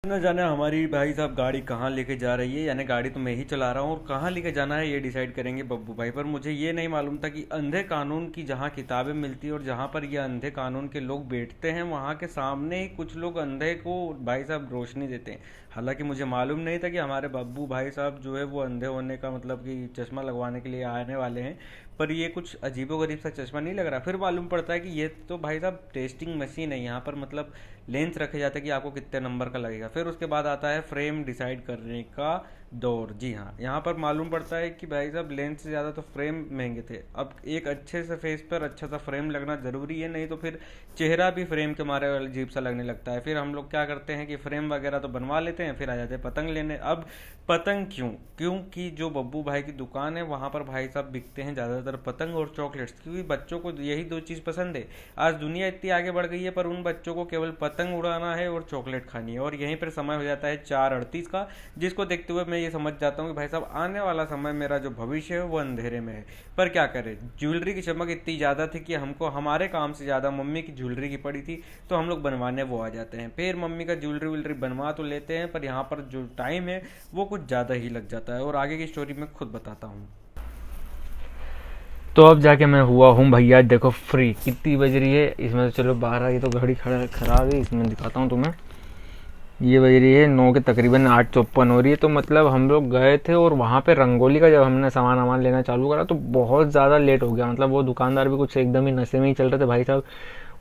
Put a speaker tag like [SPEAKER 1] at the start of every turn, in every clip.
[SPEAKER 1] न जाने हमारी भाई साहब गाड़ी कहाँ लेके जा रही है। यानी गाड़ी तो मैं ही चला रहा हूँ और कहाँ लेके जाना है ये डिसाइड करेंगे बब्बू भाई। पर मुझे ये नहीं मालूम था कि अंधे कानून की जहाँ किताबें मिलती है और जहाँ पर ये अंधे कानून के लोग बैठते हैं वहाँ के सामने ही कुछ लोग अंधे को भाई साहब रोशनी देते हैं। हालांकि मुझे मालूम नहीं था कि हमारे बब्बू भाई साहब जो है वो अंधे होने का मतलब कि चश्मा लगवाने के लिए आने वाले हैं। पर ये कुछ अजीबोगरीब सा चश्मा नहीं लग रहा। फिर मालूम पड़ता है कि ये तो भाई साहब टेस्टिंग मशीन है। यहाँ पर मतलब लेंस रखे जाते हैं कि आपको कितने नंबर का लगेगा। फिर उसके बाद आता है फ्रेम डिसाइड करने का दौर। जी हाँ, यहाँ पर मालूम पड़ता है कि भाई साहब लेंस से ज़्यादा तो फ्रेम महंगे थे। अब एक अच्छे से फेस पर अच्छा सा फ्रेम लगना ज़रूरी है, नहीं तो फिर चेहरा भी फ्रेम के मारे अजीब सा लगने लगता है। फिर हम लोग क्या करते हैं कि फ्रेम वगैरह तो बनवा लेते हैं, फिर आ जाते हैं पतंग लेने। अब पतंग क्यों? क्योंकि जो बब्बू भाई की दुकान है वहाँ पर भाई साहब बिकते हैं ज़्यादातर पतंग और चॉकलेट्स, क्योंकि बच्चों को यही दो चीज़ पसंद है। आज दुनिया इतनी आगे बढ़ गई है पर उन बच्चों को केवल पतंग उड़ाना है और चॉकलेट खानी है। और यहीं पर समय हो जाता है 4:38 का, जिसको देखते हुए मैं ये समझ जाता हूँ कि भाई साहब आने वाला समय मेरा जो भविष्य है वो अंधेरे में है। पर क्या करें, ज्वेलरी की चमक इतनी ज़्यादा थी कि हमको हमारे काम से ज़्यादा मम्मी की ज्वेलरी की पड़ी थी, तो हम लोग बनवाने वो आ जाते हैं। फिर मम्मी का ज्वेलरी व्वेलरी बनवा तो लेते हैं पर यहाँ पर जो टाइम है वो कुछ ज़्यादा ही लग जाता है। और आगे की स्टोरी मैं खुद बताता हूँ।
[SPEAKER 2] तो अब जाके मैं हुआ हूँ भैया, देखो फ्री। कितनी बज रही है इसमें? तो चलो 12, ये तो घड़ी खराब है, इसमें दिखाता हूँ तुम्हें। ये बज रही है 9 के तकरीबन 8:54 हो रही है। तो मतलब हम लोग गए थे और वहाँ पे रंगोली का जब हमने सामान वामान लेना चालू करा तो बहुत ज़्यादा लेट हो गया। मतलब वो दुकानदार भी कुछ एकदम ही नशे में ही चल रहे थे भाई साहब।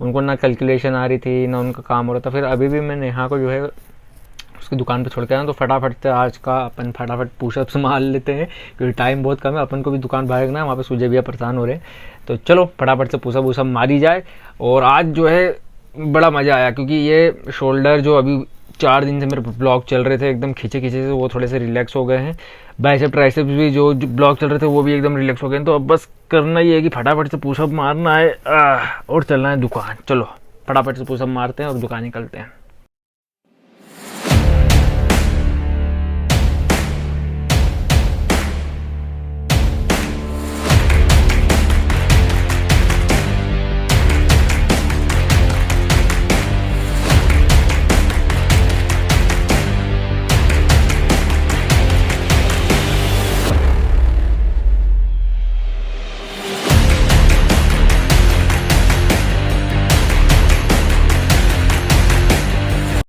[SPEAKER 2] उनको ना कैलकुलेशन आ रही थी ना उनका काम हो रहा था। फिर अभी भी मैं नेहा को जो है उसकी दुकान पे छोड़ के आया, तो फटाफट से आज का अपन फटाफट पुशअप्स मार लेते हैं क्योंकि टाइम बहुत कम है। अपन को भी दुकान भागना है, वहाँ पे सूजे भैया परेशान हो रहे हैं। तो चलो फटाफट से पुशअप वुशअप मारी जाए। और आज जो है बड़ा मज़ा आया क्योंकि ये शोल्डर जो अभी 4 दिन से मेरे ब्लॉग चल रहे थे एकदम खींचे खींचे से, वो थोड़े से रिलैक्स हो गए हैं। बाइसेप ट्राइसेप्स भी जो ब्लॉग चल रहे थे वो भी एकदम रिलैक्स हो गए हैं। तो अब बस करना ही है कि फटाफट से पुशअप मारना है और चलना है दुकान। चलो फटाफट से पुशअप मारते हैं और दुकान निकलते हैं।